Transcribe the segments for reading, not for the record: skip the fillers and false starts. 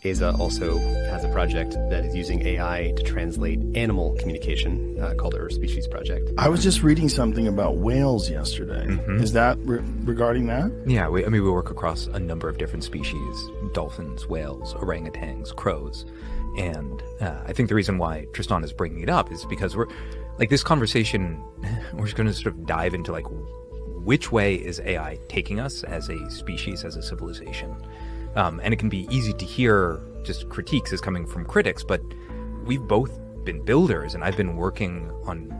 Aza also has a project that is using AI to translate animal communication called the Interspecies Project. I was just reading something about whales yesterday. Is that regarding that? Yeah, we work across a number of different species: dolphins, whales, orangutans, crows. And I think the reason why Tristan is bringing it up is because we're like this conversation, we're just going to sort of dive into like which way is AI taking us as a species, as a civilization. And it can be easy to hear just critiques as coming from critics, but we've both been builders, and I've been working on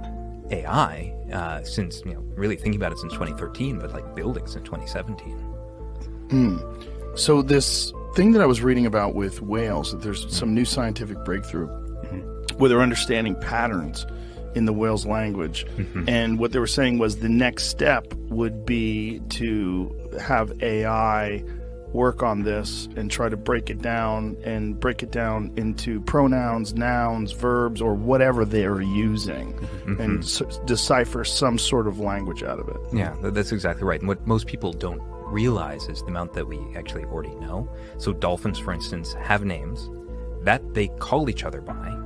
AI since, really thinking about it since 2013, but like building since 2017. So this thing that I was reading about with whales, that there's some new scientific breakthrough where they're understanding patterns in the whale's language. And what they were saying was the next step would be to have AI work on this and try to break it down into pronouns, nouns, verbs, or whatever they're using, and decipher some sort of language out of it. Yeah, that's exactly right. And what most people don't realize is the amount that we actually already know. So dolphins, for instance, have names that they call each other by.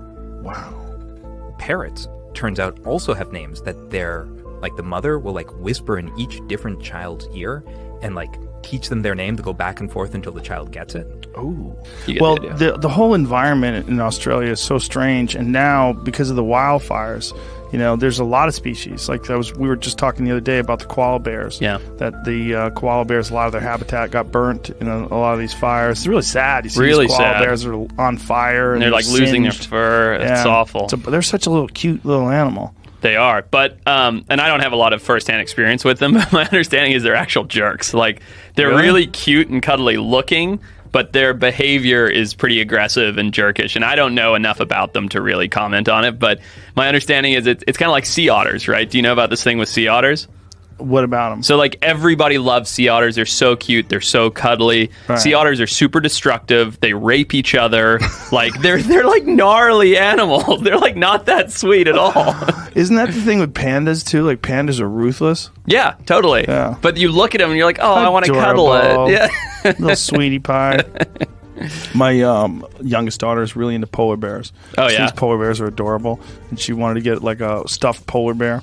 Wow. Parrots, turns out, also have names that they're, like the mother will like whisper in each different child's ear and like teach them their name to go back and forth until the child gets it. Oh, well, the whole environment in Australia is so strange, and now because of the wildfires, there's a lot of species. Like we were just talking the other day about the koala bears. Yeah, that the koala bears, a lot of their habitat got burnt in a lot of these fires. It's really sad. You see really these koala sad. Bears are on fire, and they're like losing their fur. It's awful. They're such a little cute little animal. They are, but and I don't have a lot of firsthand experience with them, but my understanding is they're actual jerks. Like they're really cute and cuddly looking, but their behavior is pretty aggressive and jerkish. And I don't know enough about them to really comment on it, but my understanding is it's kind of like sea otters, right? Do you know about this thing with sea otters? What about them? So like everybody loves sea otters. They're so cute. They're so cuddly. Right. Sea otters are super destructive. They rape each other. Like they're like gnarly animals. They're like not that sweet at all. Isn't that the thing with pandas too? Like pandas are ruthless. Yeah, totally. Yeah. But you look at them and you're like, oh, Adorable. I want to cuddle it. Yeah. Little sweetie pie. My youngest daughter is really into polar bears. Oh, yeah. These polar bears are adorable, and she wanted to get like a stuffed polar bear.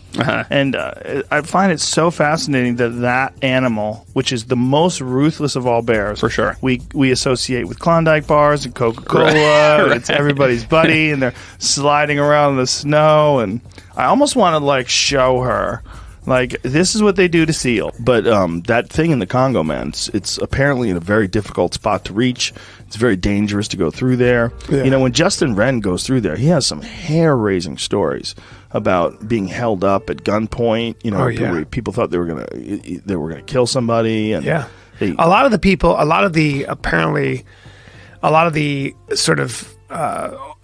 And I find it so fascinating that animal, which is the most ruthless of all bears, for sure, we associate with Klondike bars and Coca-Cola. Right. It's everybody's buddy, and they're sliding around in the snow. And I almost want to like show her. Like, this is what they do to seal. But that thing in the Congo, man, it's apparently in a very difficult spot to reach. It's very dangerous to go through there. Yeah. When Justin Wren goes through there, he has some hair-raising stories about being held up at gunpoint. People thought they were gonna kill somebody. And a lot of the sort of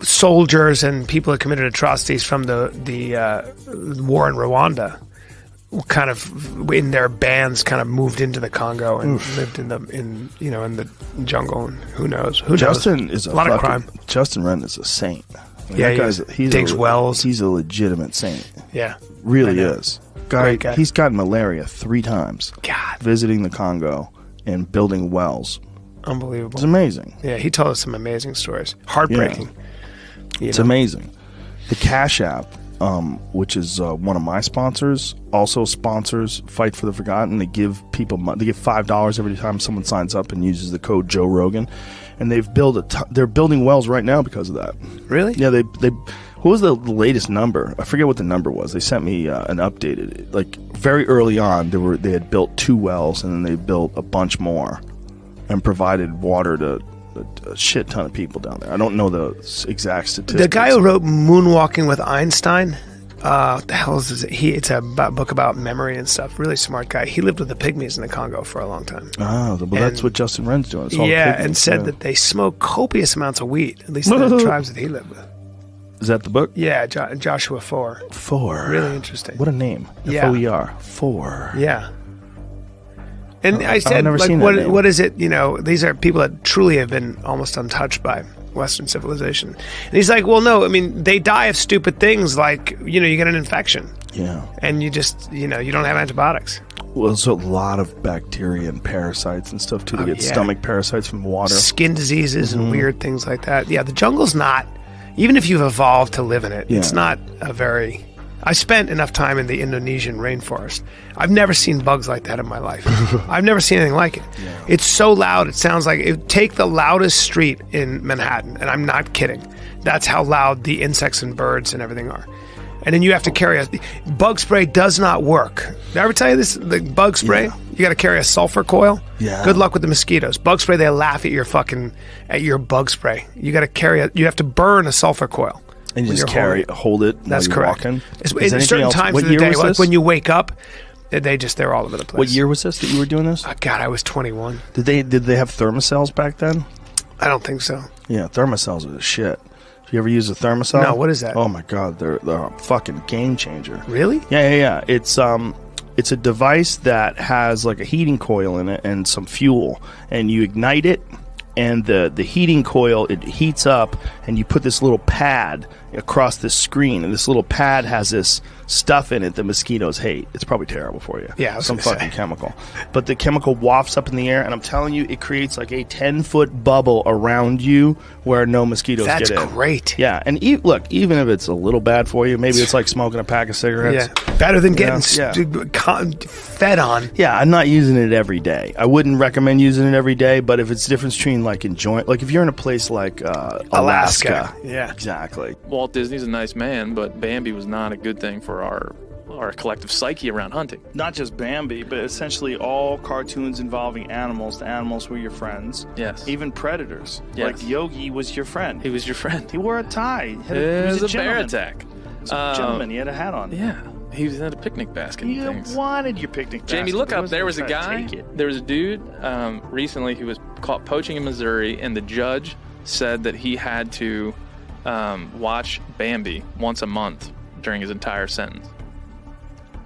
soldiers and people that committed atrocities from the war in Rwanda kind of in their bands kind of moved into the Congo and lived in the jungle, and who knows. Justin is a lot of crime. Justin Wren is a saint. He digs wells. He's a legitimate saint. Yeah, really is. Great guy. He's gotten malaria 3 times. God, visiting the Congo and building wells. Unbelievable. It's amazing. Yeah, he told us some amazing stories. Heartbreaking. Yeah. It's amazing. The Cash App, which is one of my sponsors, also sponsors Fight for the Forgotten. They give people they give $5 every time someone signs up and uses the code Joe Rogan, and they've built they're building wells right now because of that. Really? Yeah. They what was the latest number? I forget what the number was. They sent me an updated. Like very early on, they had built 2 wells, and then they built a bunch more, and provided water to a shit ton of people down there. I don't know the exact statistics. The guy who wrote Moonwalking with Einstein, what the hell is it? It's a book about memory and stuff. Really smart guy. He lived with the pygmies in the Congo for a long time. Oh, well, that's what Justin Wren's doing. It's all yeah, pygmies, and said that they smoke copious amounts of wheat, at least in the tribes that he lived with. Is that the book? Yeah, Joshua 4. 4. Really interesting. What a name. Yeah. F-O-E-R. 4. Yeah. And I said, never like, seen that name. what is it? You know, these are people that truly have been almost untouched by Western civilization. And he's like, well, no, I mean, they die of stupid things like, you know, you get an infection. Yeah. And you just, you know, you don't have antibiotics. Well, there's a lot of bacteria and parasites and stuff, too. They get stomach parasites from water. Skin diseases and weird things like that. Yeah, the jungle's not, even if you've evolved to live in it, it's not a very... I spent enough time in the Indonesian rainforest. I've never seen bugs like that in my life. I've never seen anything like it. Yeah. It's so loud. It sounds like take the loudest street in Manhattan, and I'm not kidding. That's how loud the insects and birds and everything are. And then you have to carry bug spray does not work. Did I ever tell you this? The bug spray, you got to carry a sulfur coil. Yeah. Good luck with the mosquitoes. Bug spray, they laugh at your bug spray. You got to you have to burn a sulfur coil. And you just hold it. That's while correct. Walking. In certain times of the day, like when you wake up, they're all over the place. What year was this that you were doing this? Oh, God, I was 21. Did they have thermocells back then? I don't think so. Yeah, thermocells are the shit. Have you ever used a thermocell? No, what is that? Oh my God, they're a fucking game changer. Really? Yeah. It's a device that has like a heating coil in it and some fuel, and you ignite it. And the heating coil, it heats up, and you put this little pad across this screen, and this little pad has this stuff in it that mosquitoes hate. It's probably terrible for you. Yeah, I was some gonna fucking say. chemical. But the chemical wafts up in the air, and I'm telling you, it creates like a 10-foot bubble around you where no mosquitoes get in. That's great. Yeah, and look, even if it's a little bad for you, maybe it's like smoking a pack of cigarettes. Yeah, better than getting fed on. Yeah, I'm not using it every day. I wouldn't recommend using it every day, but if it's the difference between like enjoying, like if you're in a place like Alaska. Yeah, exactly. Walt Disney's a nice man, but Bambi was not a good thing for our collective psyche around hunting. Not just Bambi, but essentially all cartoons involving animals. The animals were your friends. Yes. Even predators. Yes. Like Yogi was your friend. He was your friend. He wore a tie. He was a a bear attack. He was a gentleman. He had a hat on. Yeah. He was in a picnic basket and You things. wanted your picnic basket. Jamie, look up. There was a trying to guy. take it. There was a dude recently who was caught poaching in Missouri, and the judge said that he had to watch Bambi once a month during his entire sentence.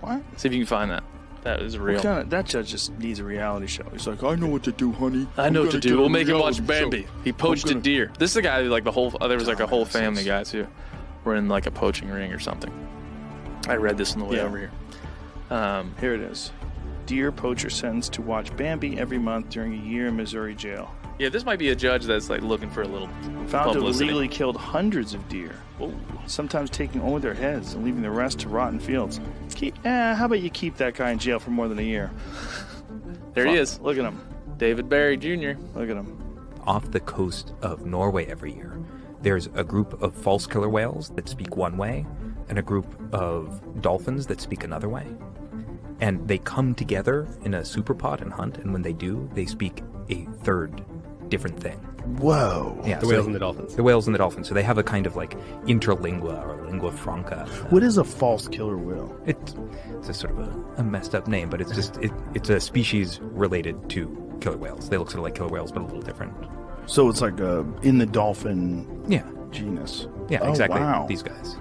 What? See if you can find that. That is real. That judge just needs a reality show. He's like, I know what to do, honey. I know what to do. We'll make him watch reality Bambi. show. He poached a gonna- deer. This is a guy who, like, there was like a whole family guys who were in like a poaching ring or something. I read this on the way over here. Here it is. Deer poacher sentenced to watch Bambi every month during a year in Missouri jail. Yeah, this might be a judge that's like looking for a little Found to have publicity. illegally killed hundreds of deer. Sometimes taking only their heads and leaving the rest to rot in fields. How about you keep that guy in jail for more than a year? There he is. Look at him. David Barry Jr. Look at him. Off the coast of Norway every year, there's a group of false killer whales that speak one way and a group of dolphins that speak another way. And they come together in a superpod and hunt, and when they do, they speak a third different thing. Whoa. Yeah, The whales and the dolphins. The whales and the dolphins. So they have a kind of like interlingua or lingua franca. What is a false killer whale? It's a sort of a messed up name, but it's just it's a species related to killer whales. They look sort of like killer whales, but a little different. So it's like in the dolphin genus. Yeah, Oh, exactly. wow. These guys.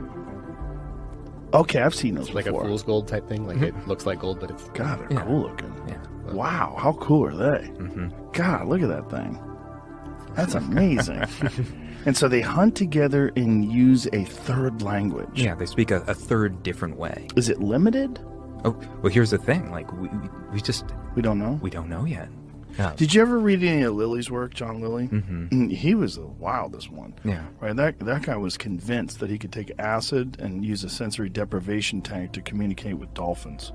Okay, I've seen those Like before. a fool's gold type thing. Like it looks like gold, but it's God, they're Yeah. cool looking. Yeah. Wow, how cool are they? Mm-hmm. God, look at that thing. That's amazing. And so they hunt together and use a third language. Yeah, they speak a third different way. Is it limited? Oh, well, here's the thing. Like we We don't know. we don't know yet. Did you ever read any of Lily's work, John Lilly? Mm-hmm. He was the wildest one. Yeah. Right. That guy was convinced that he could take acid and use a sensory deprivation tank to communicate with dolphins.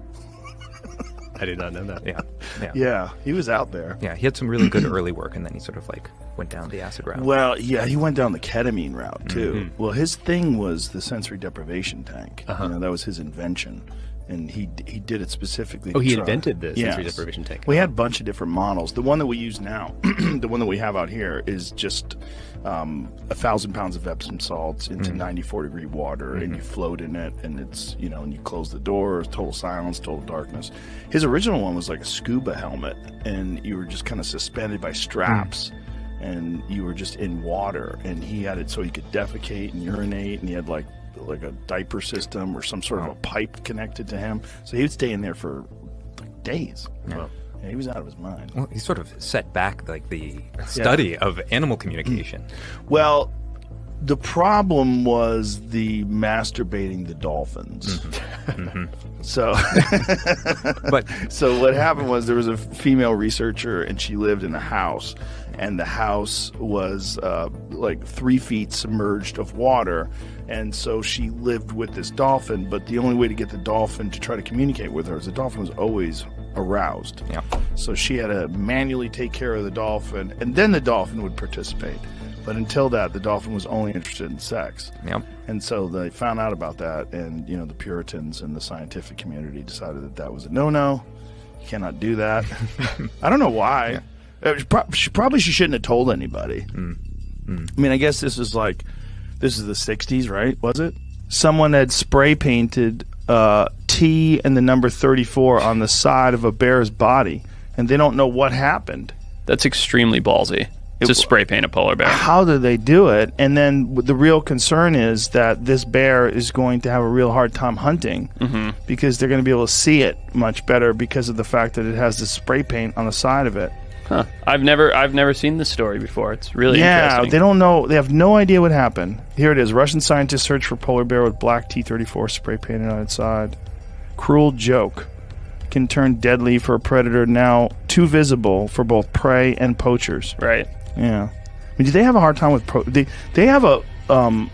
I did not know that. Yeah. Yeah. Yeah, he was out there. Yeah, he had some really good early work, and then he sort of like went down the acid route. Well, yeah, he went down the ketamine route too. Mm-hmm. Well, his thing was the sensory deprivation tank. Uh-huh. You know, that was his invention, and he did it specifically. Oh, to he try- invented the sensory Yes. deprivation tank. We had a bunch of different models. The one that we use now, the one that we have out here, is just 1,000 pounds of Epsom salts into 94-degree water, and you float in it, and it's, you know, and you close the door, total silence, total darkness. His original one was like a scuba helmet, and you were just kind of suspended by straps. And you were just in water, and he had it so he could defecate and urinate, and he had like a diaper system or some sort of a pipe connected to him, so he would stay in there for like days. Yeah. Yeah, he was out of his mind. Well, he sort of set back like the study of animal communication. Well, the problem was the masturbating the dolphins. So, so what happened was there was a female researcher, and she lived in a house, and the house was like 3 feet submerged of water. And so she lived with this dolphin, but the only way to get the dolphin to try to communicate with her is the dolphin was always aroused. Yeah. So she had to manually take care of the dolphin, and then the dolphin would participate. But until that, the dolphin was only interested in sex. Yep. And so they found out about that, and the Puritans and the scientific community decided that that was a no-no. You cannot do that. I don't know why. She shouldn't have told anybody. I mean, I guess this is the 60s, right? Was it? Someone had spray painted T and the number 34 on the side of a bear's body, and they don't know what happened. That's extremely ballsy. To spray paint a polar bear. How did they do it? And then the real concern is that this bear is going to have a real hard time hunting because they're going to be able to see it much better because of the fact that it has this spray paint on the side of it. Huh. I've never seen this story before. It's really interesting. They don't know. They have no idea what happened. Here it is. Russian scientists search for polar bear with black T-34 spray painted on its side. Cruel joke. Can turn deadly for a predator now too visible for both prey and poachers. Right. Yeah. I mean, do they have a hard time with they have a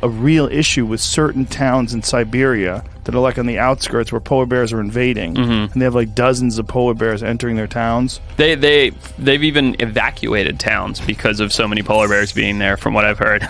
real issue with certain towns in Siberia that are like on the outskirts where polar bears are invading, and they have like dozens of polar bears entering their towns. They've even evacuated towns because of so many polar bears being there, from what I've heard.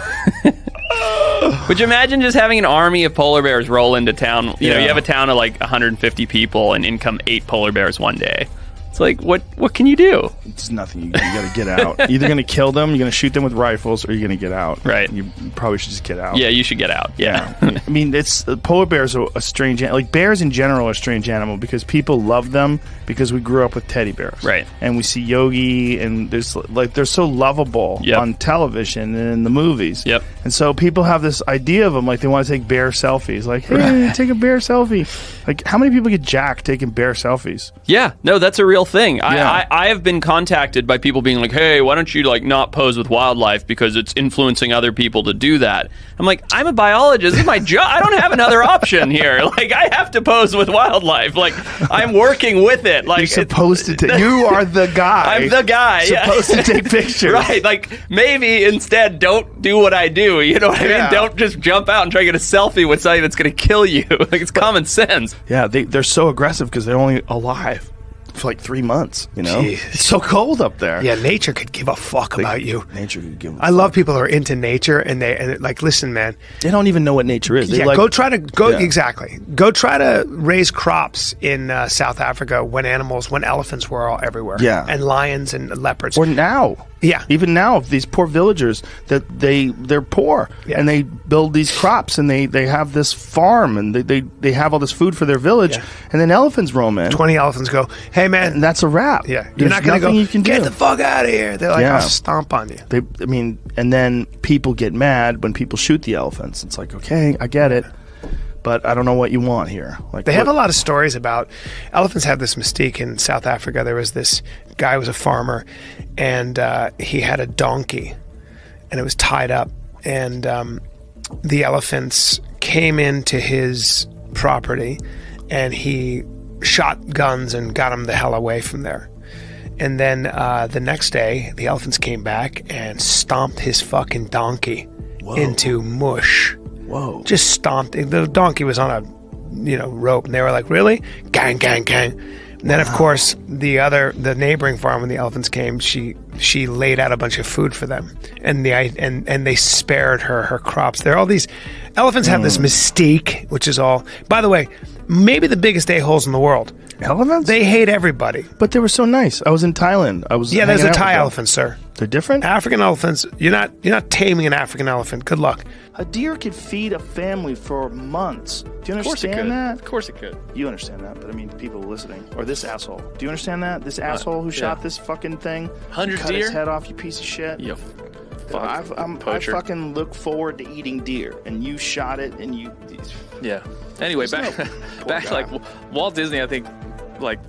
Would you imagine just having an army of polar bears roll into town? You have a town of like 150 people, and in come 8 polar bears one day. It's like, what can you do? It's nothing. You got to get out. Either going to kill them, you're going to shoot them with rifles, or you're going to get out. Right. You probably should just get out. Yeah, you should get out. Yeah. I mean, polar bears are a strange animal. Like, bears in general are a strange animal because people love them because we grew up with teddy bears. Right. And we see Yogi, and they're so lovable on television and in the movies. Yep. And so people have this idea of them, like they want to take bear selfies. Like, hey, take a bear selfie. Like, how many people get jacked taking bear selfies? Yeah. No, that's a real thing. Yeah. I have been contacted by people being like, hey, why don't you not pose with wildlife because it's influencing other people to do that. I'm like, I'm a biologist. This is my job. I don't have another option here. Like, I have to pose with wildlife. Like, I'm working with it. Like, you're supposed to you are the guy. I'm the guy. Supposed to take pictures. Right. Like, maybe instead don't do what I do. You know what I mean? Don't just jump out and try to get a selfie with something that's going to kill you. Like, it's common sense. Yeah, they're so aggressive because they're only alive for like 3 months, Jeez. It's so cold up there. Yeah, nature could give a fuck about you. Nature could give a I love people who are into nature, and like, listen, man. They don't even know what nature is. Go try to raise crops in South Africa when elephants were all everywhere. Yeah. And lions and leopards. Or now. Yeah. Even now, these poor villagers, that they're poor, and they build these crops, and they have this farm, and they have all this food for their village, and then elephants roam in. 20 elephants go, hey, man. And that's a wrap. Yeah. There's You're not going to go, you can get do. the fuck out of here. They're like, I'll stomp on you. And then people get mad when people shoot the elephants. It's like, okay, I get it, but I don't know what you want here. Like, they have a lot of stories about elephants. Have this mystique in South Africa. There was this guy who was a farmer, and he had a donkey, and it was tied up, and the elephants came into his property, and he shot guns and got them the hell away from there. And then the next day, the elephants came back and stomped his fucking donkey into mush. Whoa. Just stomped. The donkey was on a rope, and they were like, really? Gang, gang, gang. And then, of course, the neighboring farm, when the elephants came, she laid out a bunch of food for them, and they spared her crops. There are all these elephants have this mystique, which is all. By the way, maybe the biggest a-holes in the world. Elephants? They hate everybody. But they were so nice. I was in Thailand. There's a Thai elephant, sir. They're different? African elephants. You're not taming an African elephant. Good luck. A deer could feed a family for months. Do you understand that? Of course it could. You understand that, but I mean, people listening. Or this asshole. Do you understand that? This asshole who shot this fucking thing? 100 cut deer? his head off, you piece of shit. You I poacher. fucking look forward to eating deer, and you shot it, and you... Yeah. Anyway, back guy. like Walt Disney, I think, like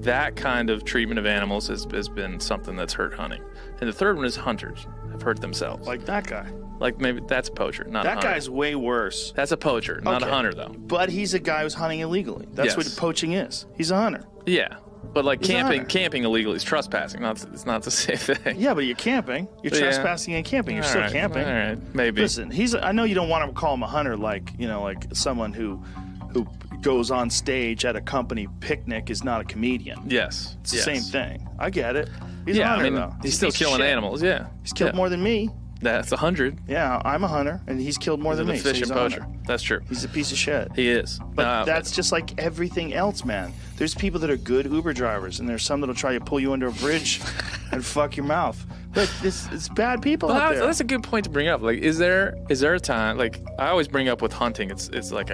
that kind of treatment of animals has been something that's hurt hunting. And the third one is hunters have hurt themselves. Like that guy. Like maybe that's a poacher, not a That hunter. guy's way worse. That's a poacher, not a Okay. hunter, though. But he's a guy who's hunting illegally. That's what Yes. poaching is. He's a hunter. Yeah, but like He's a hunter. camping illegally is trespassing. It's not the same thing. Yeah, but you're camping. You're Yeah. trespassing and camping. You're All still right, camping. All right, maybe. Listen, I know you don't want to call him a hunter, like someone who goes on stage at a company picnic is not a comedian. Yes, It's the same thing. I get it. He's a Yeah, hunter, I mean, though. he's a still piece of killing shit. animals. Yeah, He's killed more than me. That's 100. Yeah, I'm a hunter, and he's killed more He's than an me. So he's efficient a poacher. hunter. That's true. He's a piece of shit. He is. But that's just like everything else, man. There's people that are good Uber drivers, and there's some that'll try to pull you under a bridge and fuck your mouth. Look, it's bad people out there. That's a good point to bring up. Like, is there a time? Like, I always bring up with hunting. It's like,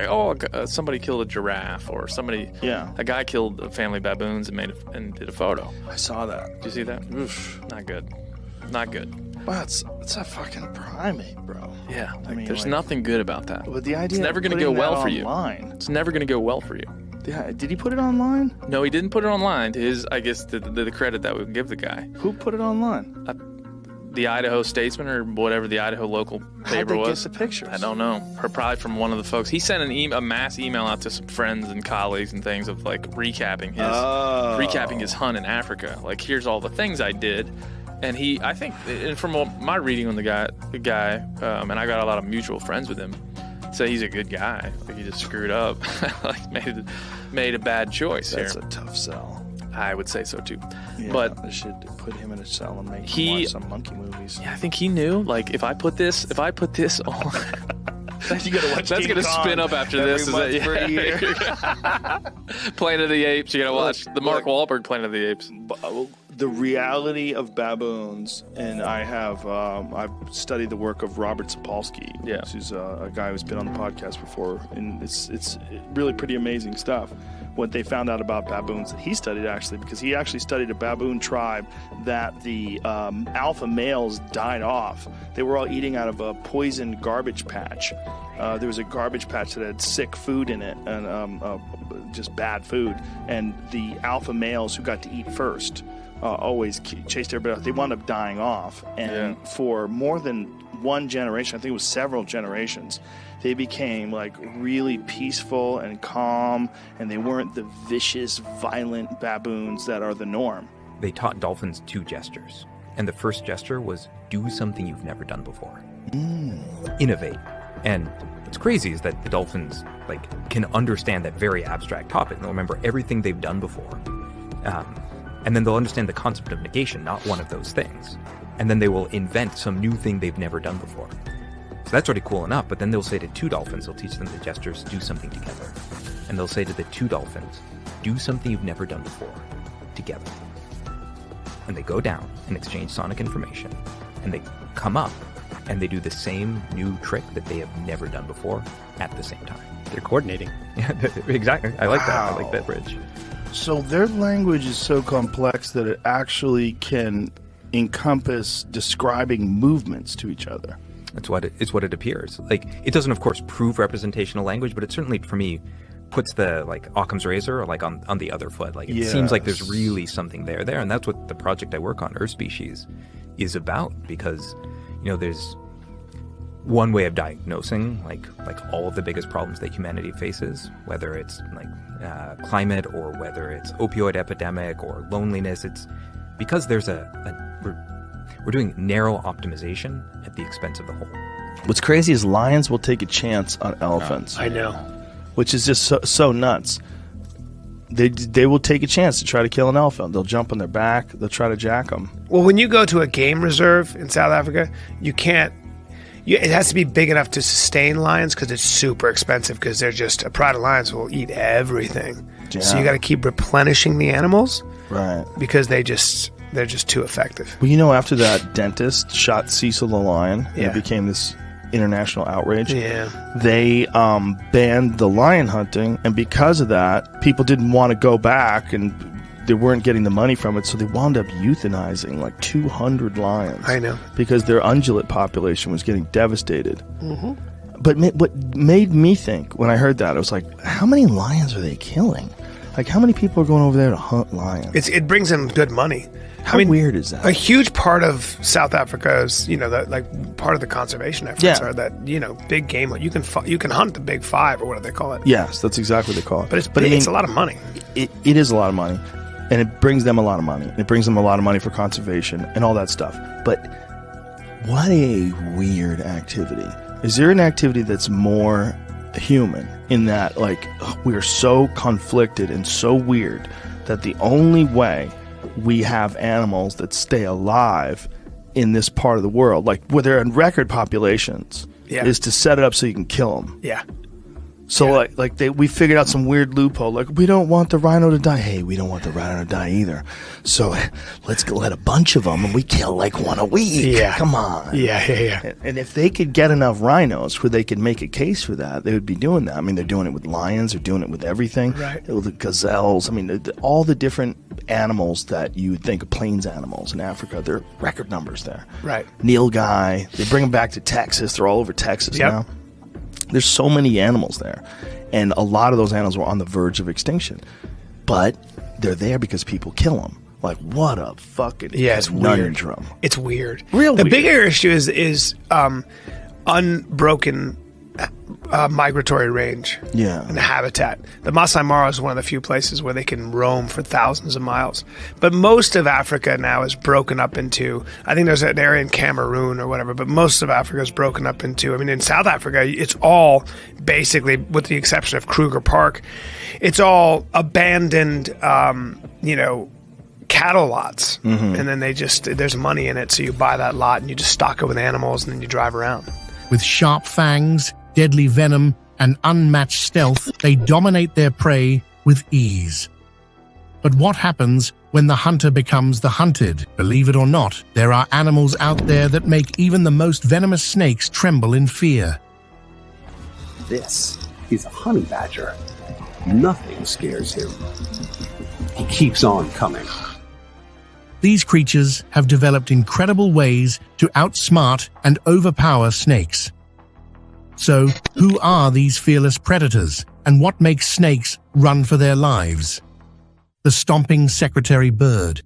somebody killed a giraffe, or a guy killed a family of baboons and did a photo. I saw that. Did you see that? Oof, not good. Not good. Wow, it's a fucking primate, bro. Yeah, I mean, there's like- nothing good about that. But the idea It's never of going to go putting well that for you. online. It's never going to go well for you. Yeah, did he put it online? No, he didn't put it online. To his, I guess, the credit that we can give the guy. Who put it online? The Idaho Statesman, or whatever the Idaho local How'd paper they was. get the pictures? I don't know. Or probably from one of the folks. He sent a mass email out to some friends and colleagues and things of like recapping his hunt in Africa. Like, here's all the things I did. And I think, and from my reading on the guy, and I got a lot of mutual friends with him, say he's a good guy. Like, he just screwed up, like made a bad choice That's here. a tough sell. I would say so too. Yeah, But they should put him in a cell and make He- him watch some monkey movies. yeah, I think he knew. Like, if I put this on. You gotta watch That's King gonna Kong spin up after every this. Is month it? for a year. Planet of the Apes. You gotta watch the Mark Wahlberg Planet of the Apes. The reality of baboons, and I've studied the work of Robert Sapolsky, Yeah. who's a guy who's been on the podcast before, and it's really pretty amazing stuff. What they found out about baboons that he studied, actually, because he actually studied a baboon tribe that the alpha males died off. They were all eating out of a poisoned garbage patch. There was a garbage patch that had sick food in it, and just bad food, and the alpha males who got to eat first always chased everybody out. They wound up dying off, and for more than one generation, I think it was several generations, they became like really peaceful and calm, and they weren't the vicious, violent baboons that are the norm. They taught dolphins 2 gestures. And the first gesture was do something you've never done before. Innovate. And what's crazy is that the dolphins can understand that very abstract topic. They'll remember everything they've done before. And then they'll understand the concept of negation, not one of those things. And then they will invent some new thing they've never done before. So that's already cool enough, but then they'll say to 2 dolphins, they'll teach them the gestures, do something together. And they'll say to the 2 dolphins, do something you've never done before, together. And they go down and exchange sonic information. And they come up and they do the same new trick that they have never done before at the same time. They're coordinating. Yeah, exactly. I like that. I like Wow. that bridge. So their language is so complex that it actually can encompass describing movements to each other. It's what it appears. Like, it doesn't, of course, prove representational language, but it certainly, for me, puts the Occam's razor on the other foot. Like, it seems like there's really something there, and that's what the project I work on, Earth Species, is about. Because, there's one way of diagnosing like all of the biggest problems that humanity faces, whether it's climate or whether it's opioid epidemic or loneliness. It's because there's we're doing narrow optimization at the expense of the whole. What's crazy is lions will take a chance on elephants. I know. Which is just so nuts. They will take a chance to try to kill an elephant. They'll jump on their back. They'll try to jack them. Well, when you go to a game reserve in South Africa, you can't. It has to be big enough to sustain lions because it's super expensive. Because they're just a pride of lions will eat everything. Yeah. So you got to keep replenishing the animals, Right. because they're just too effective. Well, after that dentist shot Cecil the lion, and Yeah. it became this international outrage. Yeah. They banned the lion hunting, and because of that, people didn't want to go back, and they weren't getting the money from it, so they wound up euthanizing like 200 lions. I know. Because their ungulate population was getting devastated. Mm-hmm. But what made me think when I heard that, I was like, how many lions are they killing? Like, how many people are going over there to hunt lions? It brings in good money. How weird is that? A huge part of South Africa is, part of the conservation efforts are that, big game. You can hunt the big five, or what do they call it? Yes, that's exactly what they call it. But it's a lot of money. It is a lot of money, and it brings them a lot of money. It brings them a lot of money for conservation and all that stuff. But what a weird activity. Is there an activity that's more human in that, like, we're so conflicted and so weird that the only way we have animals that stay alive in this part of the world, like where they're in record populations, is to set it up so you can kill them. Yeah. So we figured out some weird loophole. Like, we don't want the rhino to die. Hey, we don't want the rhino to die either. So let's go let a bunch of them and we kill like one a week. Yeah. Come on. Yeah. And if they could get enough rhinos where they could make a case for that, they would be doing that. I mean, they're doing it with lions. They're doing it with everything. Right. With the gazelles. I mean, all the different animals that you would think of plains animals in Africa, there are record numbers there. Right. Nilgai. They bring them back to Texas. They're all over Texas now. There's so many animals there, and a lot of those animals were on the verge of extinction, but they're there because people kill them. Like, what a fucking it's conundrum. weird. It's weird. The weird. Bigger issue is unbroken migratory range and habitat. The Masai Mara is one of the few places where they can roam for thousands of miles. But most of Africa now is broken up into, I think there's an area in Cameroon or whatever, but most of Africa is broken up into, in South Africa, it's all basically, with the exception of Kruger Park, it's all abandoned, cattle lots. And then there's money in it, so you buy that lot and you just stock it with animals and then you drive around. With sharp fangs, deadly venom, and unmatched stealth, they dominate their prey with ease. But what happens when the hunter becomes the hunted? Believe it or not, there are animals out there that make even the most venomous snakes tremble in fear. This is a honey badger. Nothing scares him. He keeps on coming. These creatures have developed incredible ways to outsmart and overpower snakes. So, who are these fearless predators, and what makes snakes run for their lives? The stomping secretary bird.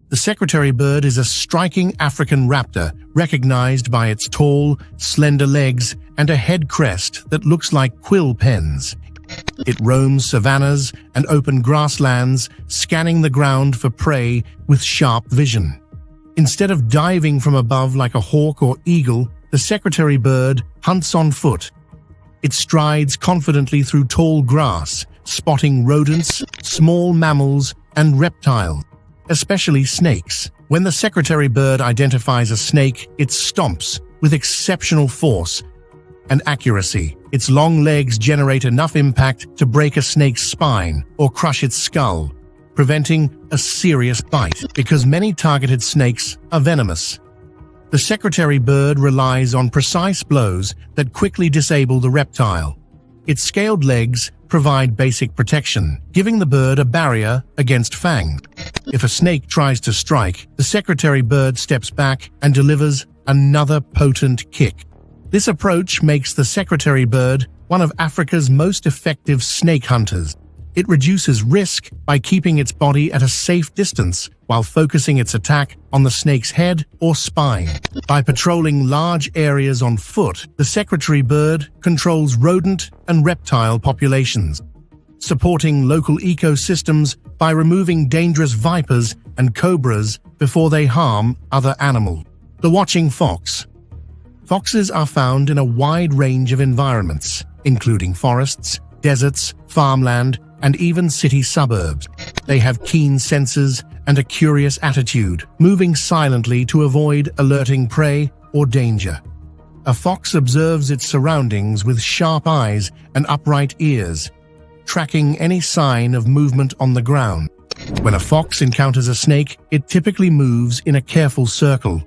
The secretary bird is a striking African raptor, recognized by its tall, slender legs and a head crest that looks like quill pens. It roams savannas and open grasslands, scanning the ground for prey with sharp vision. Instead of diving from above like a hawk or eagle, the secretary bird hunts on foot. It strides confidently through tall grass, spotting rodents, small mammals, and reptiles, especially snakes. When the secretary bird identifies a snake, it stomps with exceptional force and accuracy. Its long legs generate enough impact to break a snake's spine or crush its skull, preventing a serious bite, because many targeted snakes are venomous. The secretary bird relies on precise blows that quickly disable the reptile. Its scaled legs provide basic protection, giving the bird a barrier against fangs. If a snake tries to strike, the secretary bird steps back and delivers another potent kick. This approach makes the secretary bird one of Africa's most effective snake hunters. It reduces risk by keeping its body at a safe distance while focusing its attack on the snake's head or spine. By patrolling large areas on foot, the secretary bird controls rodent and reptile populations, supporting local ecosystems by removing dangerous vipers and cobras before they harm other animals. The watching fox. Foxes are found in a wide range of environments, including forests, deserts, farmland, and even city suburbs. They have keen senses and a curious attitude, moving silently to avoid alerting prey or danger. A fox observes its surroundings with sharp eyes and upright ears, tracking any sign of movement on the ground. When a fox encounters a snake, it typically moves in a careful circle,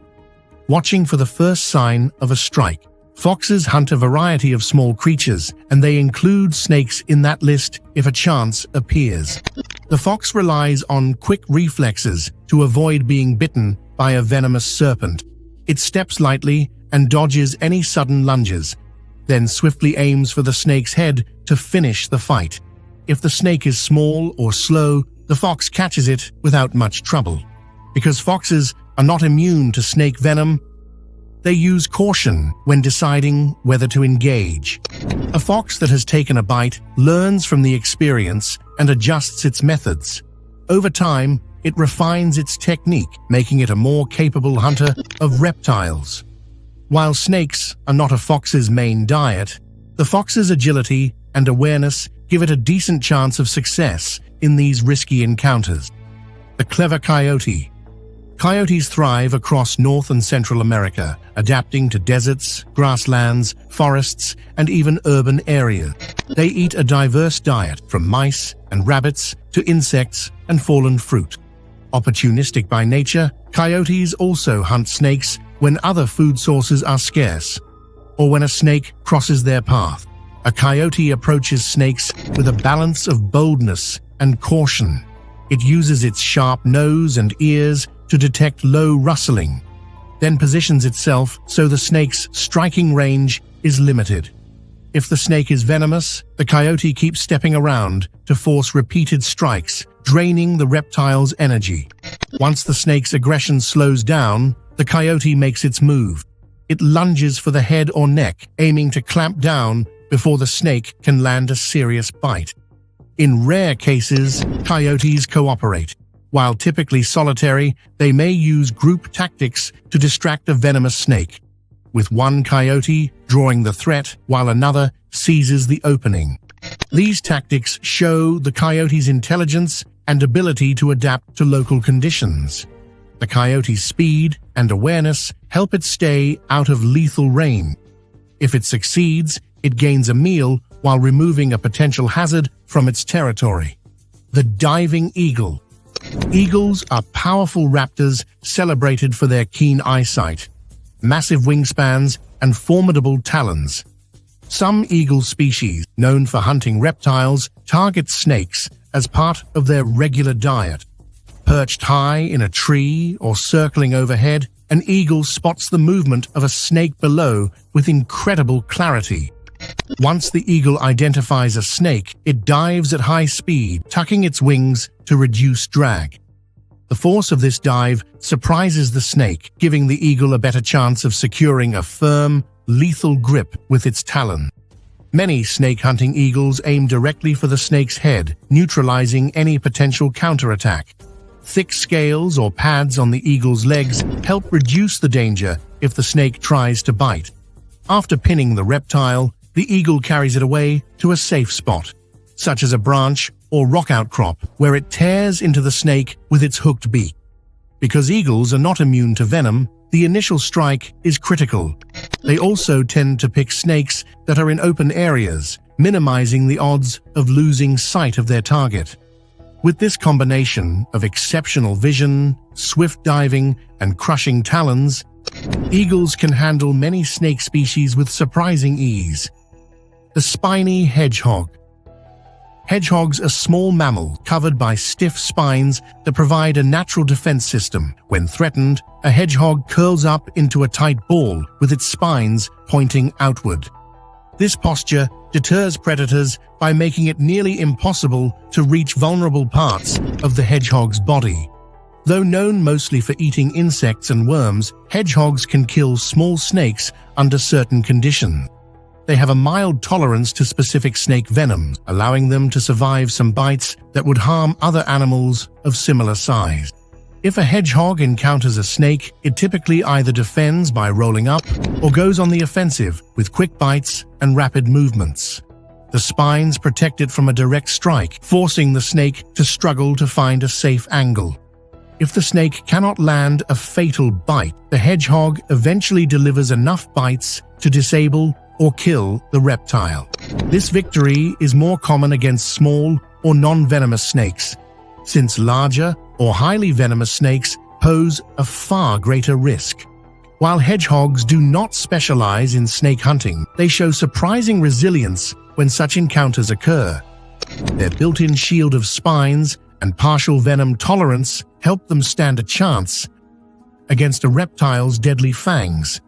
watching for the first sign of a strike. Foxes hunt a variety of small creatures, and they include snakes in that list if a chance appears. The fox relies on quick reflexes to avoid being bitten by a venomous serpent. It steps lightly and dodges any sudden lunges, then swiftly aims for the snake's head to finish the fight. If the snake is small or slow, the fox catches it without much trouble. Because foxes are not immune to snake venom, they use caution when deciding whether to engage. A fox that has taken a bite learns from the experience and adjusts its methods. Over time, it refines its technique, making it a more capable hunter of reptiles. While snakes are not a fox's main diet, the fox's agility and awareness give it a decent chance of success in these risky encounters. The clever coyote. Coyotes thrive across North and Central America, adapting to deserts, grasslands, forests, and even urban areas. They eat a diverse diet, from mice and rabbits to insects and fallen fruit. Opportunistic by nature, coyotes also hunt snakes when other food sources are scarce, or when a snake crosses their path. A coyote approaches snakes with a balance of boldness and caution. It uses its sharp nose and ears to detect low rustling, then positions itself so the snake's striking range is limited. If the snake is venomous, the coyote keeps stepping around to force repeated strikes, draining the reptile's energy. Once the snake's aggression slows down, the coyote makes its move. It lunges for the head or neck, aiming to clamp down before the snake can land a serious bite. In rare cases, coyotes cooperate. While typically solitary, they may use group tactics to distract a venomous snake, with one coyote drawing the threat while another seizes the opening. These tactics show the coyote's intelligence and ability to adapt to local conditions. The coyote's speed and awareness help it stay out of lethal range. If it succeeds, it gains a meal while removing a potential hazard from its territory. The diving eagle. Eagles are powerful raptors celebrated for their keen eyesight, massive wingspans, and formidable talons. Some eagle species, known for hunting reptiles, target snakes as part of their regular diet. Perched high in a tree or circling overhead, an eagle spots the movement of a snake below with incredible clarity. Once the eagle identifies a snake, it dives at high speed, tucking its wings to reduce drag. The force of this dive surprises the snake, giving the eagle a better chance of securing a firm, lethal grip with its talon. Many snake-hunting eagles aim directly for the snake's head, neutralizing any potential counterattack. Thick scales or pads on the eagle's legs help reduce the danger if the snake tries to bite. After pinning the reptile, the eagle carries it away to a safe spot, such as a branch or rock outcrop, where it tears into the snake with its hooked beak. Because eagles are not immune to venom, the initial strike is critical. They also tend to pick snakes that are in open areas, minimizing the odds of losing sight of their target. With this combination of exceptional vision, swift diving, and crushing talons, eagles can handle many snake species with surprising ease. The spiny hedgehog. Hedgehogs are small mammals covered by stiff spines that provide a natural defense system. When threatened, a hedgehog curls up into a tight ball with its spines pointing outward. This posture deters predators by making it nearly impossible to reach vulnerable parts of the hedgehog's body. Though known mostly for eating insects and worms, hedgehogs can kill small snakes under certain conditions. They have a mild tolerance to specific snake venom, allowing them to survive some bites that would harm other animals of similar size. If a hedgehog encounters a snake, it typically either defends by rolling up or goes on the offensive with quick bites and rapid movements. The spines protect it from a direct strike, forcing the snake to struggle to find a safe angle. If the snake cannot land a fatal bite, the hedgehog eventually delivers enough bites to disable or kill the reptile. This victory is more common against small or non-venomous snakes, since larger or highly venomous snakes pose a far greater risk. While hedgehogs do not specialize in snake hunting, they show surprising resilience when such encounters occur. Their built-in shield of spines and partial venom tolerance help them stand a chance against a reptile's deadly fangs.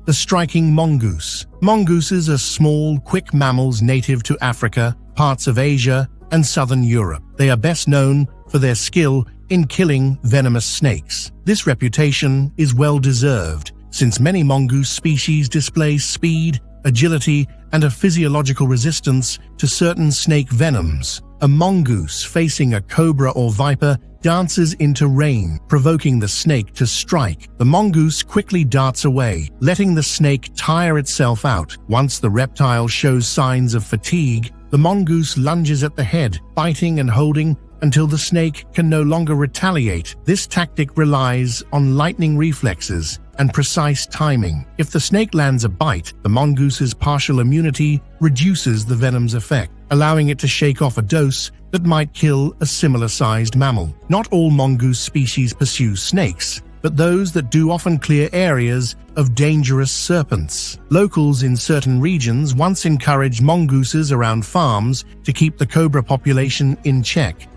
The striking mongoose. Mongooses are small, quick mammals native to Africa, parts of Asia and southern Europe. They are best known for their skill in killing venomous snakes. This reputation is well deserved, since many mongoose species display speed, agility, and a physiological resistance to certain snake venoms. A mongoose facing a cobra or viper dances into rain, provoking the snake to strike. The mongoose quickly darts away, letting the snake tire itself out. Once the reptile shows signs of fatigue, the mongoose lunges at the head, biting and holding until the snake can no longer retaliate. This tactic relies on lightning reflexes and precise timing. If the snake lands a bite, the mongoose's partial immunity reduces the venom's effect, allowing it to shake off a dose that might kill a similar-sized mammal. Not all mongoose species pursue snakes, but those that do often clear areas of dangerous serpents. Locals in certain regions once encouraged mongooses around farms to keep the cobra population in check.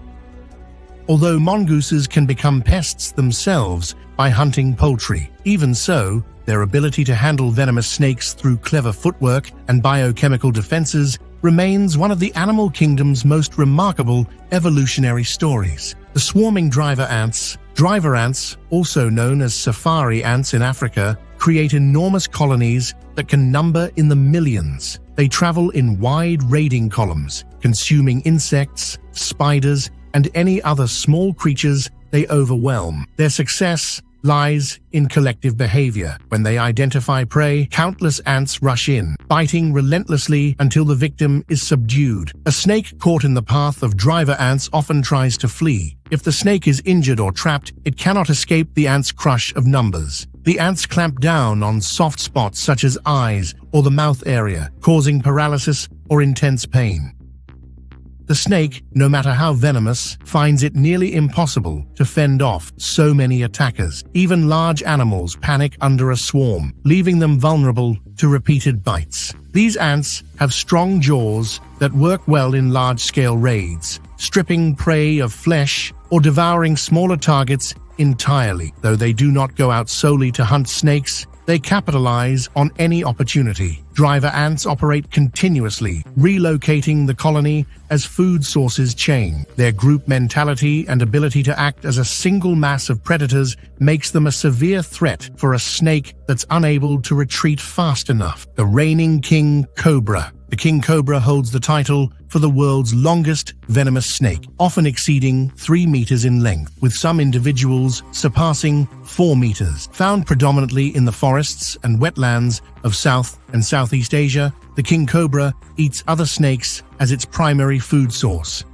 Although mongooses can become pests themselves by hunting poultry, even so, their ability to handle venomous snakes through clever footwork and biochemical defenses remains one of the animal kingdom's most remarkable evolutionary stories. The swarming driver ants, also known as safari ants in Africa, create enormous colonies that can number in the millions. They travel in wide raiding columns, consuming insects, spiders, and any other small creatures they overwhelm. Their success lies in collective behavior. When they identify prey, countless ants rush in, biting relentlessly until the victim is subdued. A snake caught in the path of driver ants often tries to flee. If the snake is injured or trapped, it cannot escape the ants' crush of numbers. The ants clamp down on soft spots such as eyes or the mouth area, causing paralysis or intense pain. The snake, no matter how venomous, finds it nearly impossible to fend off so many attackers. Even large animals panic under a swarm, leaving them vulnerable to repeated bites. These ants have strong jaws that work well in large-scale raids, stripping prey of flesh or devouring smaller targets entirely. Though they do not go out solely to hunt snakes, they capitalize on any opportunity. Driver ants operate continuously, relocating the colony as food sources change. Their group mentality and ability to act as a single mass of predators makes them a severe threat for a snake that's unable to retreat fast enough. The reigning king cobra. The king cobra holds the title for the world's longest venomous snake, often exceeding 3 meters in length, with some individuals surpassing 4 meters. Found predominantly in the forests and wetlands of South and Southeast Asia, the king cobra eats other snakes as its primary food source.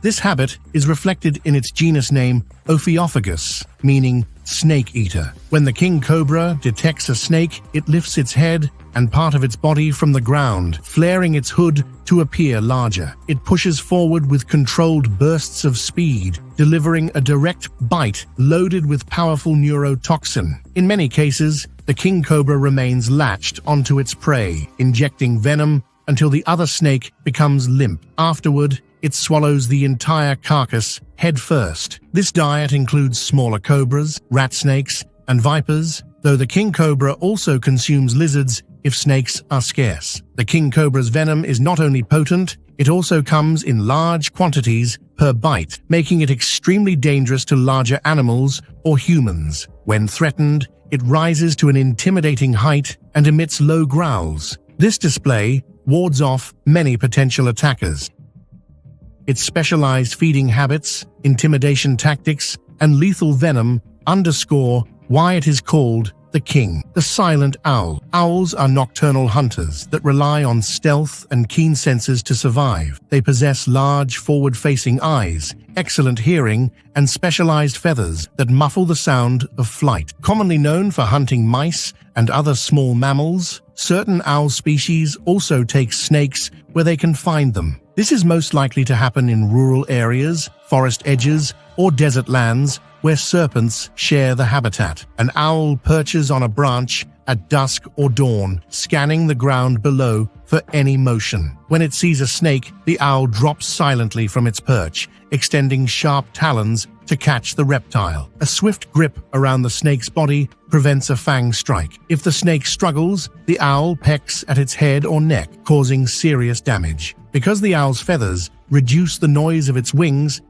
This habit is reflected in its genus name Ophiophagus, meaning snake eater. When the king cobra detects a snake, it lifts its head and part of its body from the ground, flaring its hood to appear larger. It pushes forward with controlled bursts of speed, delivering a direct bite loaded with powerful neurotoxin. In many cases, the king cobra remains latched onto its prey, injecting venom until the other snake becomes limp. Afterward, it swallows the entire carcass head first. This diet includes smaller cobras, rat snakes, and vipers, though the king cobra also consumes lizards if snakes are scarce. The king cobra's venom is not only potent, it also comes in large quantities per bite, making it extremely dangerous to larger animals or humans. When threatened, it rises to an intimidating height and emits low growls. This display wards off many potential attackers. Its specialized feeding habits, intimidation tactics, and lethal venom underscore why it is called the king. The silent owl. Owls are nocturnal hunters that rely on stealth and keen senses to survive. They possess large, forward-facing eyes, excellent hearing, and specialized feathers that muffle the sound of flight. Commonly known for hunting mice and other small mammals, certain owl species also take snakes where they can find them. This is most likely to happen in rural areas, forest edges, or desert lands where serpents share the habitat. An owl perches on a branch at dusk or dawn, scanning the ground below for any motion. When it sees a snake, the owl drops silently from its perch, extending sharp talons to catch the reptile. A swift grip around the snake's body prevents a fang strike. If the snake struggles, the owl pecks at its head or neck, causing serious damage. Because the owl's feathers reduce the noise of its wings,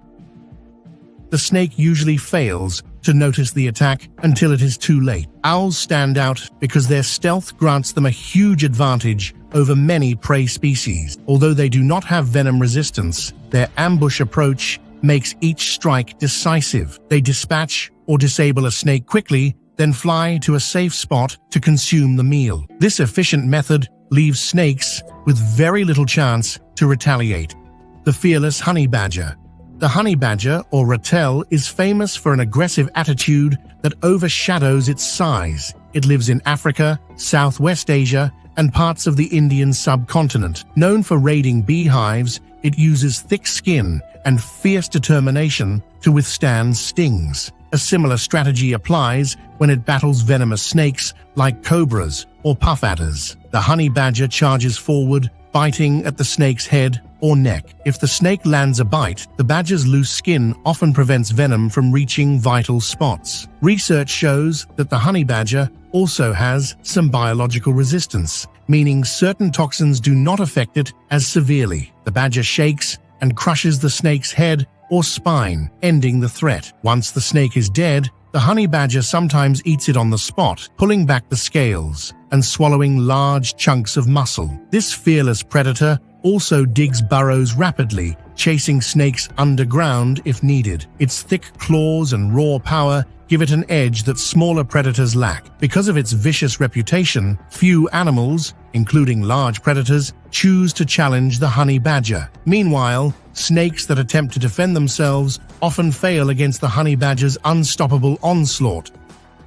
the snake usually fails to notice the attack until it is too late. Owls stand out because their stealth grants them a huge advantage over many prey species. Although they do not have venom resistance, their ambush approach makes each strike decisive. They dispatch or disable a snake quickly, then fly to a safe spot to consume the meal. This efficient method leaves snakes with very little chance to retaliate. The fearless honey badger. The honey badger, or ratel, is famous for an aggressive attitude that overshadows its size. It lives in Africa, Southwest Asia, and parts of the Indian subcontinent. Known for raiding beehives, it uses thick skin and fierce determination to withstand stings. A similar strategy applies when it battles venomous snakes like cobras or puff adders. The honey badger charges forward, biting at the snake's head or neck. If the snake lands a bite, the badger's loose skin often prevents venom from reaching vital spots. Research shows that the honey badger also has some biological resistance, meaning certain toxins do not affect it as severely. The badger shakes and crushes the snake's head or spine, ending the threat. Once the snake is dead, the honey badger sometimes eats it on the spot, pulling back the scales and swallowing large chunks of muscle. This fearless predator also digs burrows rapidly, chasing snakes underground if needed. Its thick claws and raw power give it an edge that smaller predators lack. Because of its vicious reputation, few animals, including large predators, choose to challenge the honey badger. Meanwhile, snakes that attempt to defend themselves often fail against the honey badger's unstoppable onslaught.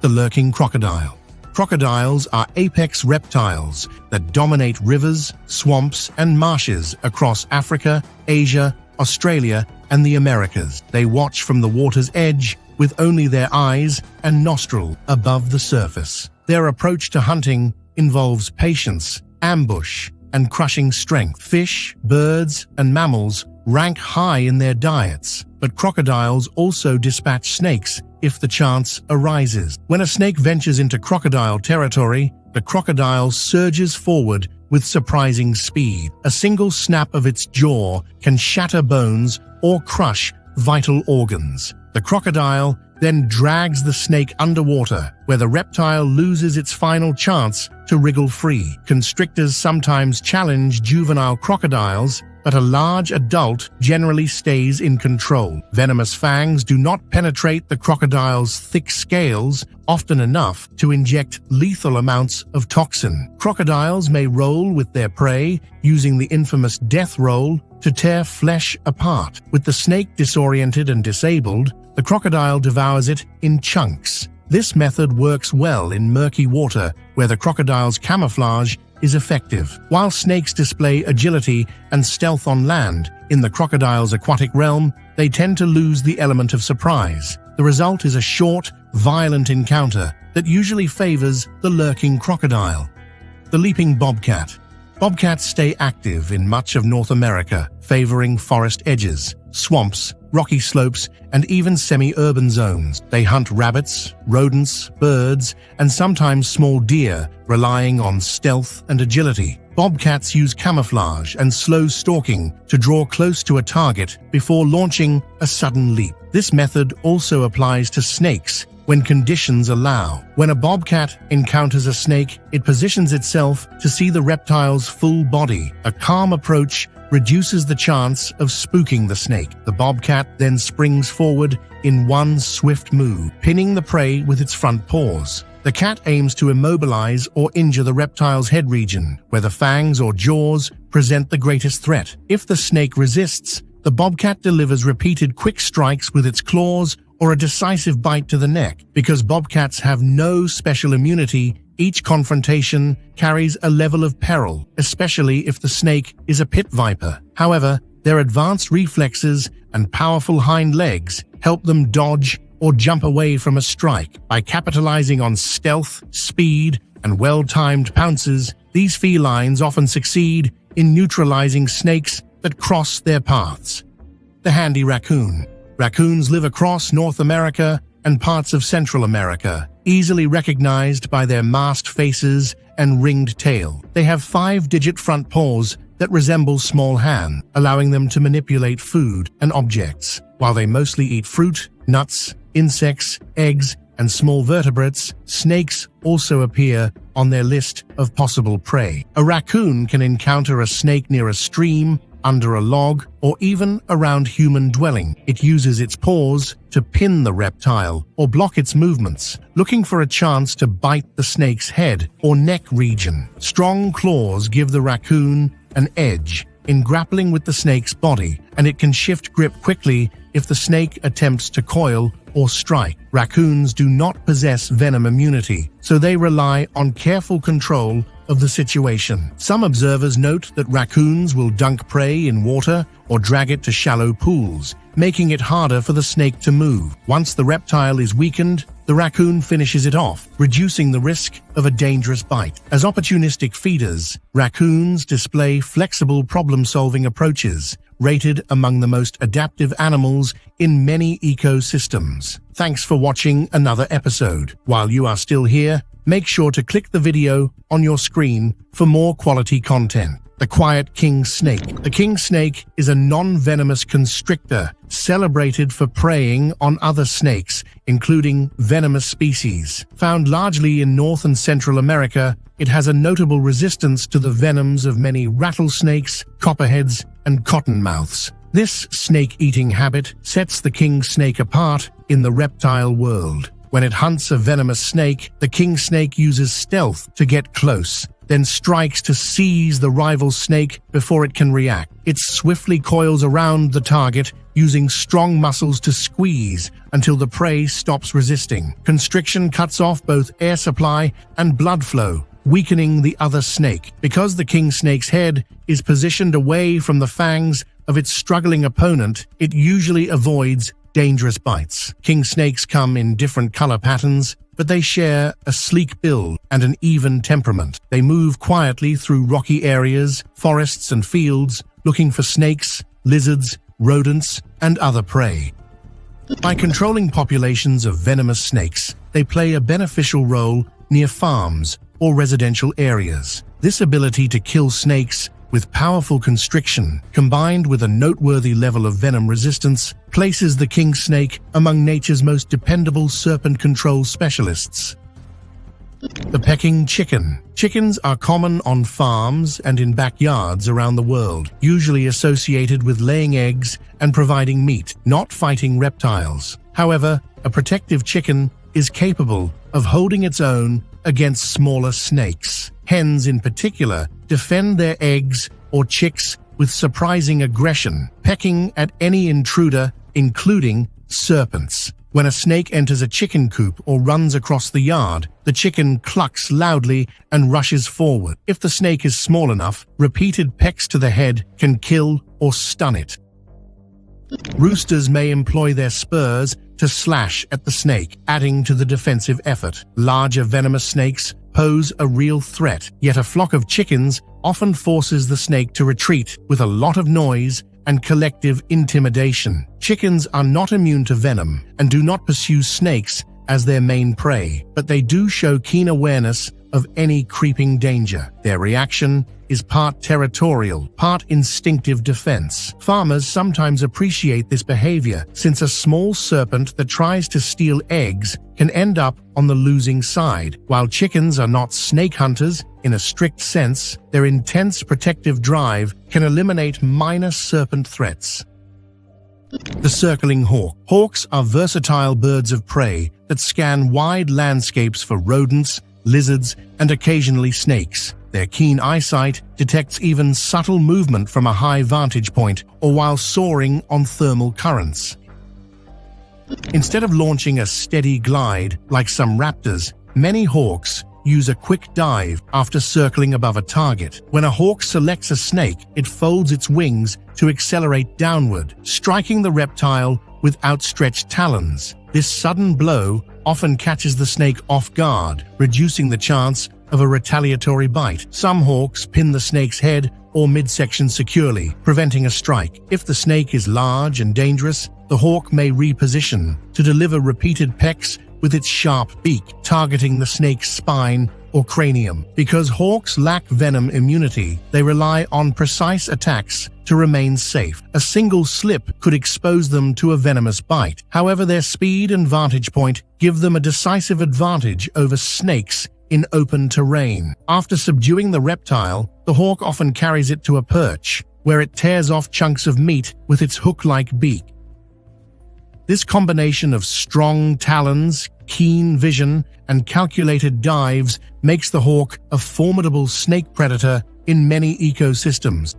The lurking crocodile. Crocodiles are apex reptiles that dominate rivers, swamps, and marshes across Africa, Asia, Australia, and the Americas. They watch from the water's edge with only their eyes and nostril above the surface. Their approach to hunting involves patience, ambush, and crushing strength. Fish, birds, and mammals rank high in their diets, but crocodiles also dispatch snakes if the chance arises. When a snake ventures into crocodile territory, the crocodile surges forward with surprising speed. A single snap of its jaw can shatter bones or crush vital organs. The crocodile then drags the snake underwater, where the reptile loses its final chance to wriggle free. Constrictors sometimes challenge juvenile crocodiles, but a large adult generally stays in control. Venomous fangs do not penetrate the crocodile's thick scales often enough to inject lethal amounts of toxin. Crocodiles may roll with their prey, using the infamous death roll to tear flesh apart. With the snake disoriented and disabled, the crocodile devours it in chunks. This method works well in murky water, where the crocodile's camouflage is effective. While snakes display agility and stealth on land, in the crocodile's aquatic realm, they tend to lose the element of surprise. The result is a short, violent encounter that usually favors the lurking crocodile. The leaping bobcat. Bobcats stay active in much of North America, favoring forest edges, swamps, rocky slopes, and even semi-urban zones. They hunt rabbits, rodents, birds, and sometimes small deer, relying on stealth and agility. Bobcats use camouflage and slow stalking to draw close to a target before launching a sudden leap. This method also applies to snakes when conditions allow. When a bobcat encounters a snake, it positions itself to see the reptile's full body. A calm approach reduces the chance of spooking the snake. The bobcat then springs forward in one swift move, pinning the prey with its front paws. The cat aims to immobilize or injure the reptile's head region, where the fangs or jaws present the greatest threat. If the snake resists, the bobcat delivers repeated quick strikes with its claws or a decisive bite to the neck. Because bobcats have no special immunity, each confrontation carries a level of peril, especially if the snake is a pit viper. However, their advanced reflexes and powerful hind legs help them dodge or jump away from a strike. By capitalizing on stealth, speed, and well-timed pounces, these felines often succeed in neutralizing snakes that cross their paths. The handy raccoon. Raccoons live across North America and parts of Central America, easily recognized by their masked faces and ringed tail. They have 5-digit front paws that resemble small hands, allowing them to manipulate food and objects. While they mostly eat fruit, nuts, insects, eggs, and small vertebrates, snakes also appear on their list of possible prey. A raccoon can encounter a snake near a stream, under a log, or even around human dwelling. It uses its paws to pin the reptile or block its movements, looking for a chance to bite the snake's head or neck region. Strong claws give the raccoon an edge in grappling with the snake's body, and it can shift grip quickly if the snake attempts to coil or strike. Raccoons do not possess venom immunity, so they rely on careful control of the situation. Some observers note that raccoons will dunk prey in water or drag it to shallow pools, making it harder for the snake to move. Once the reptile is weakened, the raccoon finishes it off, reducing the risk of a dangerous bite. As opportunistic feeders, raccoons display flexible problem-solving approaches, rated among the most adaptive animals in many ecosystems. Thanks for watching another episode. While you are still here, make sure to click the video on your screen for more quality content. The quiet king snake. The king snake is a non-venomous constrictor celebrated for preying on other snakes, including venomous species. Found largely in North and Central America, it has a notable resistance to the venoms of many rattlesnakes, copperheads, and cottonmouths. This snake-eating habit sets the king snake apart in the reptile world. When it hunts a venomous snake, the king snake uses stealth to get close, then strikes to seize the rival snake before it can react. It swiftly coils around the target, using strong muscles to squeeze until the prey stops resisting. Constriction cuts off both air supply and blood flow, weakening the other snake. Because the king snake's head is positioned away from the fangs of its struggling opponent, it usually avoids dangerous bites. King snakes come in different color patterns, but they share a sleek build and an even temperament. They move quietly through rocky areas, forests, and fields, looking for snakes, lizards, rodents, and other prey. By controlling populations of venomous snakes, they play a beneficial role near farms or residential areas. This ability to kill snakes with powerful constriction, combined with a noteworthy level of venom resistance, places the king snake among nature's most dependable serpent control specialists. The pecking chicken. Chickens are common on farms and in backyards around the world, usually associated with laying eggs and providing meat, not fighting reptiles. However, a protective chicken is capable of holding its own against smaller snakes. Hens, in particular, defend their eggs or chicks with surprising aggression, pecking at any intruder, including serpents. When a snake enters a chicken coop or runs across the yard, the chicken clucks loudly and rushes forward. If the snake is small enough, repeated pecks to the head can kill or stun it. Roosters may employ their spurs to slash at the snake, adding to the defensive effort. Larger venomous snakes pose a real threat, yet a flock of chickens often forces the snake to retreat with a lot of noise and collective intimidation. Chickens are not immune to venom and do not pursue snakes as their main prey, but they do show keen awareness of any creeping danger. Their reaction is part territorial, part instinctive defense. Farmers sometimes appreciate this behavior, since a small serpent that tries to steal eggs can end up on the losing side. While chickens are not snake hunters in a strict sense, their intense protective drive can eliminate minor serpent threats. The circling hawk. Hawks are versatile birds of prey that scan wide landscapes for rodents, lizards, and occasionally snakes. Their keen eyesight detects even subtle movement from a high vantage point or while soaring on thermal currents. Instead of launching a steady glide like some raptors, many hawks use a quick dive after circling above a target. When a hawk selects a snake, it folds its wings to accelerate downward, striking the reptile with outstretched talons. This sudden blow often catches the snake off guard, reducing the chance of a retaliatory bite. Some hawks pin the snake's head or midsection securely, preventing a strike. If the snake is large and dangerous, the hawk may reposition to deliver repeated pecks with its sharp beak, targeting the snake's spine or cranium. Because hawks lack venom immunity, they rely on precise attacks to remain safe. A single slip could expose them to a venomous bite. However, their speed and vantage point give them a decisive advantage over snakes in open terrain. After subduing the reptile, the hawk often carries it to a perch, where it tears off chunks of meat with its hook-like beak. This combination of strong talons, keen vision, and calculated dives makes the hawk a formidable snake predator in many ecosystems.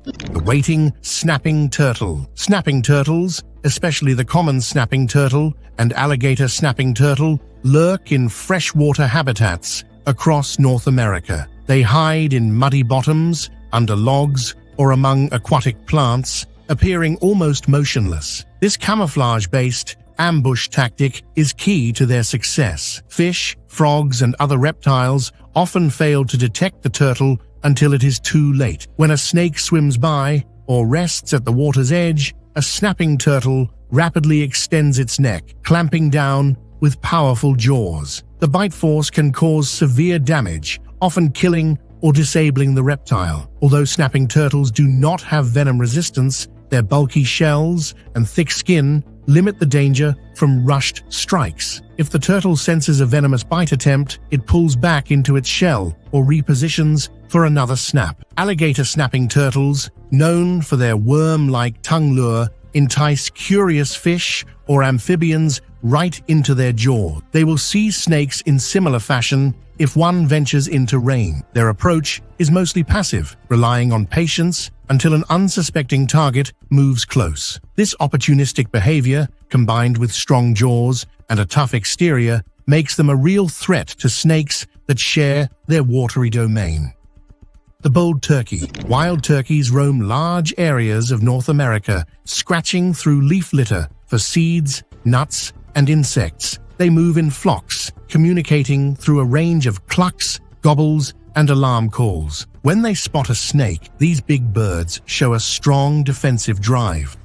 The waiting snapping turtle. Snapping turtles, especially the common snapping turtle and alligator snapping turtle, lurk in freshwater habitats across North America. They hide in muddy bottoms, under logs, or among aquatic plants, appearing almost motionless. This camouflage-based ambush tactic is key to their success. Fish, frogs, and other reptiles often fail to detect the turtle until it is too late. When a snake swims by or rests at the water's edge, a snapping turtle rapidly extends its neck, clamping down with powerful jaws. The bite force can cause severe damage, often killing or disabling the reptile. Although snapping turtles do not have venom resistance, their bulky shells and thick skin limit the danger from rushed strikes. If the turtle senses a venomous bite attempt, it pulls back into its shell or repositions for another snap. Alligator snapping turtles, known for their worm-like tongue lure, entice curious fish or amphibians right into their jaw. They will seize snakes in similar fashion if one ventures into range. Their approach is mostly passive, relying on patience until an unsuspecting target moves close. This opportunistic behavior, combined with strong jaws and a tough exterior, makes them a real threat to snakes that share their watery domain. The bold turkey. Wild turkeys roam large areas of North America, scratching through leaf litter for seeds, nuts, and insects. They move in flocks, communicating through a range of clucks, gobbles, and alarm calls. When they spot a snake, these big birds show a strong defensive drive.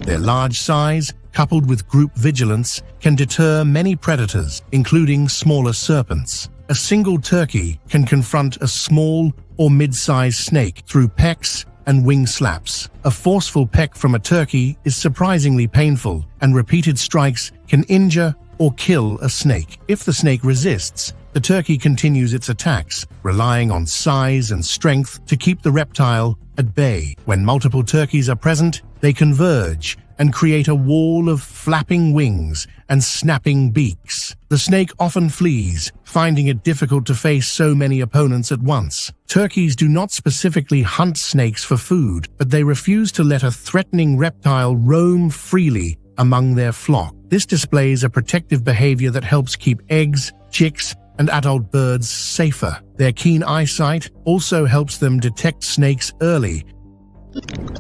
Their large size, coupled with group vigilance, can deter many predators, including smaller serpents. A single turkey can confront a small or mid-sized snake through pecks and wing slaps. A forceful peck from a turkey is surprisingly painful, and repeated strikes can injure or kill a snake. If the snake resists, the turkey continues its attacks, relying on size and strength to keep the reptile at bay. When multiple turkeys are present, they converge and create a wall of flapping wings and snapping beaks. The snake often flees, finding it difficult to face so many opponents at once. Turkeys do not specifically hunt snakes for food, but they refuse to let a threatening reptile roam freely among their flock. This displays a protective behavior that helps keep eggs, chicks, and adult birds safer. Their keen eyesight also helps them detect snakes early,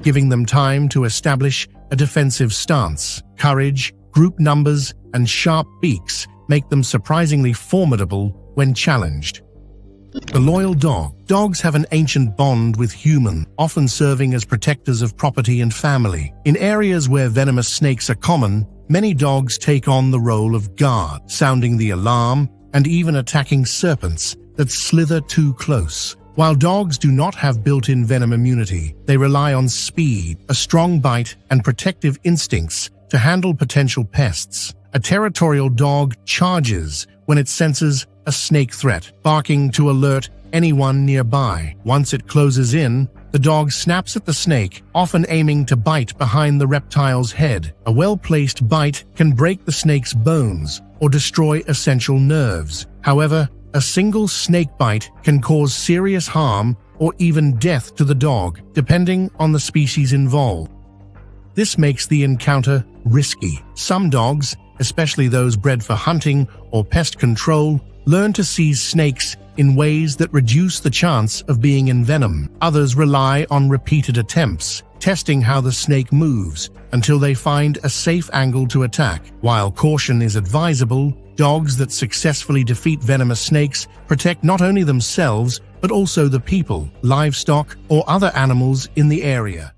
giving them time to establish a defensive stance. Courage, group numbers, and sharp beaks make them surprisingly formidable when challenged. The loyal dog. Dogs have an ancient bond with humans, often serving as protectors of property and family. In areas where venomous snakes are common, many dogs take on the role of guard, sounding the alarm and even attacking serpents that slither too close. While dogs do not have built-in venom immunity, they rely on speed, a strong bite, and protective instincts to handle potential pests. A territorial dog charges when it senses a snake threat, barking to alert anyone nearby. Once it closes in, the dog snaps at the snake, often aiming to bite behind the reptile's head. A well-placed bite can break the snake's bones or destroy essential nerves. However, a single snake bite can cause serious harm or even death to the dog, depending on the species involved. This makes the encounter risky. Some dogs, especially those bred for hunting or pest control, learn to seize snakes in ways that reduce the chance of being envenomed. Others rely on repeated attempts, testing how the snake moves until they find a safe angle to attack. While caution is advisable, dogs that successfully defeat venomous snakes protect not only themselves but also the people, livestock, or other animals in the area.